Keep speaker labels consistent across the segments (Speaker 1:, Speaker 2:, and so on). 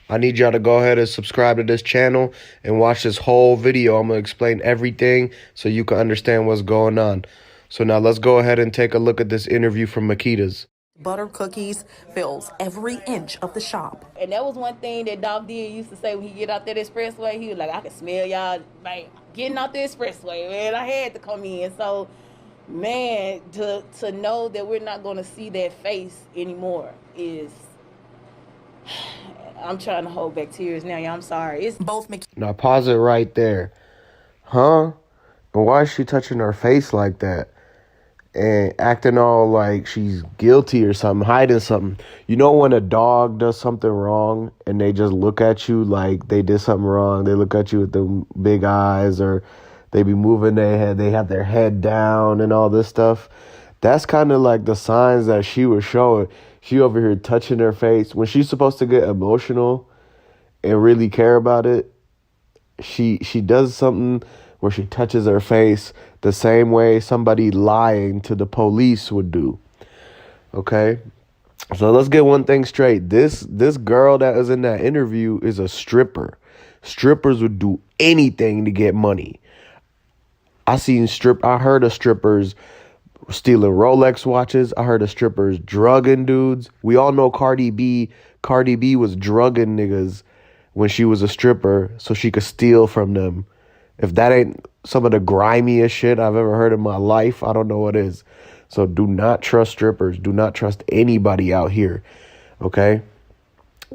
Speaker 1: I need y'all to go ahead and subscribe to this channel and watch this whole video. I'm going to explain everything so you can understand what's going on. So now let's go ahead and take a look at this interview from Makedas.
Speaker 2: Butter cookies fills every inch of the shop.
Speaker 3: And that was one thing that Dolph did used to say when he get out that expressway. He was like, I can smell y'all like getting out the expressway, man. I had to come in. So, man, to know that we're not going to see that face anymore is... I'm trying to hold back tears now, y'all. I'm sorry. It's
Speaker 2: both
Speaker 1: Now pause it right there. Huh? And why is she touching her face like that? And acting all like she's guilty or something, hiding something. You know when a dog does something wrong and they just look at you like they did something wrong. They look at you with the big eyes, or they be moving their head. They have their head down and all this stuff. That's kind of like the signs that she was showing. She over here touching her face. When she's supposed to get emotional and really care about it, she does something where she touches her face the same way somebody lying to the police would do. Okay? So let's get one thing straight. This girl that was in that interview is a stripper. Strippers would do anything to get money. I heard of strippers stealing Rolex watches. I heard of strippers drugging dudes. We all know Cardi B. Cardi B was drugging niggas when she was a stripper so she could steal from them. If that ain't some of the grimiest shit I've ever heard in my life, I don't know what is. So do not trust strippers. Do not trust anybody out here. Okay?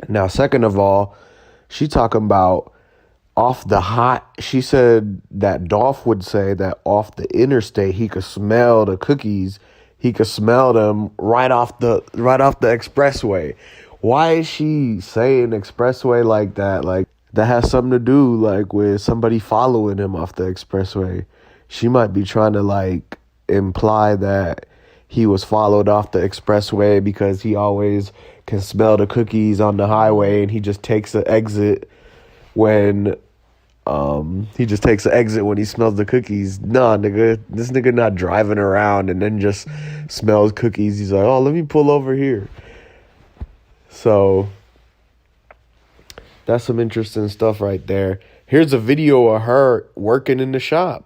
Speaker 1: Now, second of all, she talking about off the hot. She said that Dolph would say that off the interstate, he could smell the cookies. He could smell them right off the expressway. Why is she saying expressway like that? Like, that has something to do like with somebody following him off the expressway. She might be trying to like imply that he was followed off the expressway because he always can smell the cookies on the highway, and he just takes an exit when he smells the cookies. Nah, nigga, this nigga not driving around and then just smells cookies. He's like, oh, let me pull over here. So that's some interesting stuff right there. Here's a video of her working in the shop.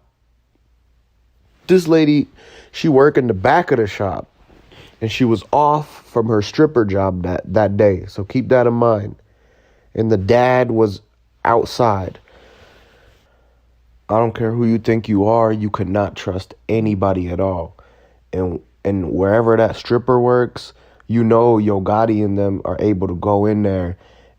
Speaker 1: This lady, she worked in the back of the shop, and she was off from her stripper job that day. So keep that in mind. And the dad was outside. I don't care who you think you are, you could not trust anybody at all. And wherever that stripper works, you know Yo Gotti and them are able to go in there.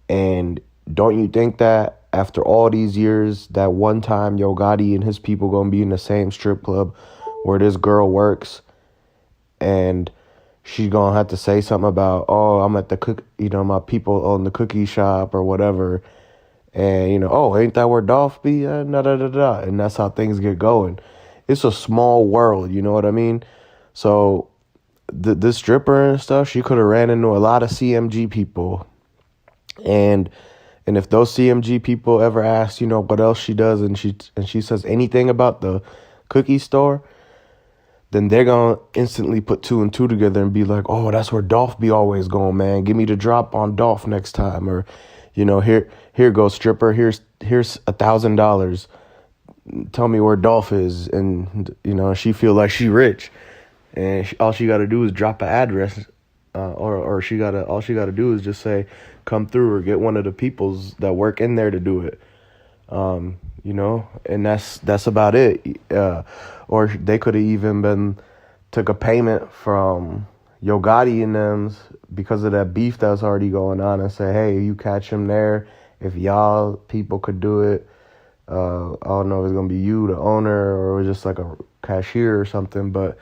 Speaker 1: And don't you think that after all these years, that one time Yo Gotti and his people gonna be in the same strip club where this girl works, and she's gonna have to say something about, oh, I'm at my people own the cookie shop or whatever. And, oh, ain't that where Dolph be? Da. And that's how things get going. It's a small world, you know what I mean? So this stripper and stuff, she could have ran into a lot of CMG people. And if those CMG people ever ask, what else she does, and she says anything about the cookie store, then they're going to instantly put two and two together and be like, oh, that's where Dolph be always going, man. Give me the drop on Dolph next time. Or, here goes stripper. Here's $1,000. Tell me where Dolph is. And, she feel like she rich. And all she got to do is drop an address. Or all she got to do is just say, come through, or get one of the peoples that work in there to do it. And that's about it. Or they could have even took a payment from Yo Gotti and them because of that beef that's already going on, and say, hey, you catch him there, if y'all people could do it, I don't know if it's going to be you, the owner, or just like a cashier or something, but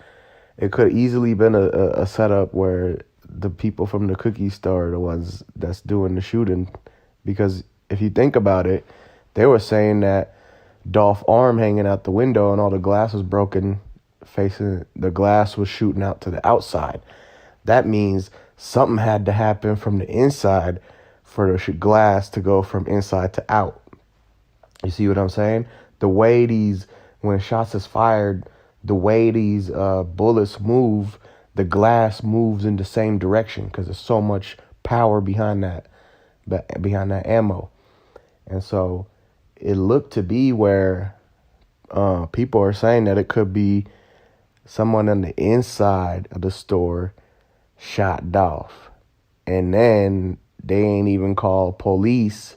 Speaker 1: it could easily been a setup where the people from the cookie store are the ones that's doing the shooting. Because if you think about it, they were saying that Dolph's arm hanging out the window and all the glass was broken, the glass was shooting out to the outside. That means something had to happen from the inside for the glass to go from inside to out. You see what I'm saying? The way when shots is fired, the way these bullets move, the glass moves in the same direction because there's so much power behind behind that ammo. And so it looked to be where people are saying that it could be someone on the inside of the store shot Dolph. And then they ain't even called police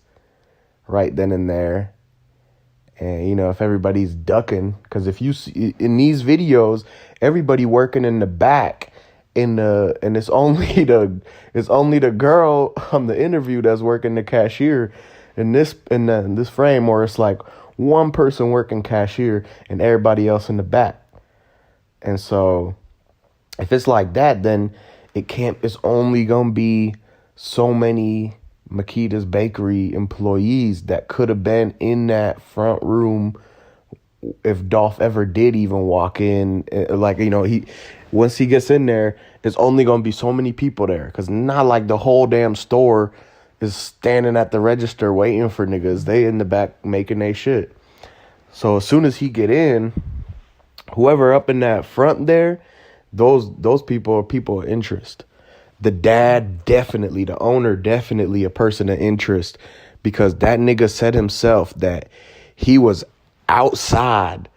Speaker 1: right then and there. And, you know, if everybody's ducking, because if you see in these videos, everybody working in the back and it's only the girl on the interview that's working the cashier in this frame, where it's like one person working cashier and everybody else in the back. And so if it's like that, then it's only gonna be so many Makedas Bakery employees that could have been in that front room if Dolph ever did even walk in. Like, you know, once he gets in there, there's only gonna be so many people there, because not like the whole damn store is standing at the register waiting for niggas. They in the back making their shit. So as soon as he get in, whoever up in that front there, those people are people of interest. The dad, definitely. The owner, definitely a person of interest, because that nigga said himself that he was outside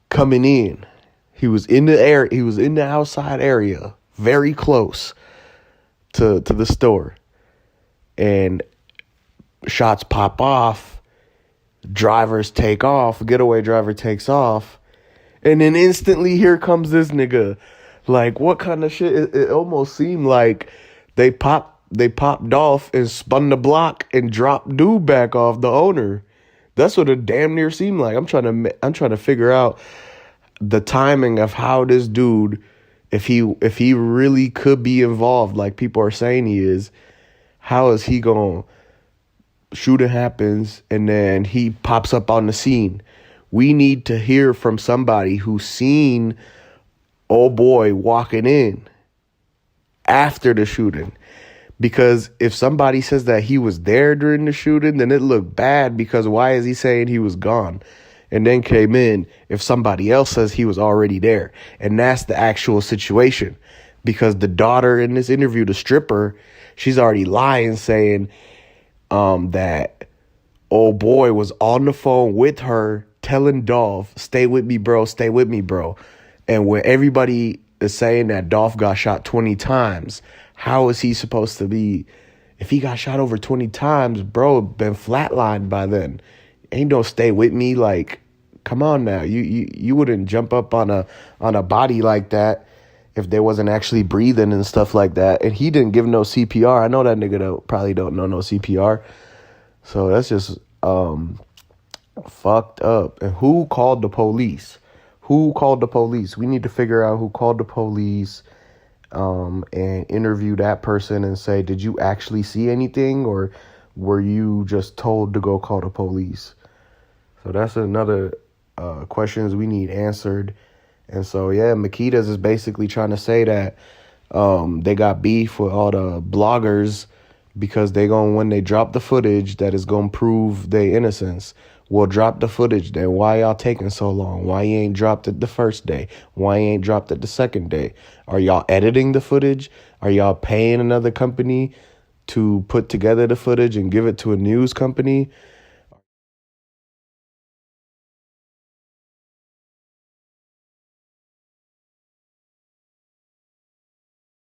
Speaker 1: coming in. He was in the air. He was in the outside area, very close to the store. And shots pop off. Drivers take off. Getaway driver takes off. And then instantly here comes this nigga. Like, what kind of shit? It almost seemed like they popped Dolph and spun the block and dropped dude back off, the owner. That's what it damn near seemed like. I'm trying to figure out the timing of how this dude, if he really could be involved, like people are saying he is, how is he gonna shooting happens and then he pops up on the scene? We need to hear from somebody who's seen old boy walking in after the shooting. Because if somebody says that he was there during the shooting, then it looked bad, because why is he saying he was gone and then came in if somebody else says he was already there? And that's the actual situation, because the daughter in this interview, the stripper, she's already lying, saying that old boy was on the phone with her telling Dolph, stay with me, bro, stay with me, bro. And where everybody is saying that Dolph got shot 20 times, how is he supposed to be? If he got shot over 20 times, bro, been flatlined by then. Ain't no stay with me. Like, come on now. You wouldn't jump up on a body like that if they wasn't actually breathing and stuff like that. And he didn't give no CPR. I know that nigga probably don't know no CPR. So that's just fucked up. And who called the police? Who called the police? We need to figure out who called the police and interview that person and say, did you actually see anything, or were you just told to go call the police? So that's another questions we need answered. And so, yeah, Makedas is basically trying to say that they got beef with all the bloggers because when they drop the footage, that is going to prove their innocence. Well, drop the footage then. Why y'all taking so long? Why you ain't dropped it the first day? Why you ain't dropped it the second day? Are y'all editing the footage? Are y'all paying another company to put together the footage and give it to a news company?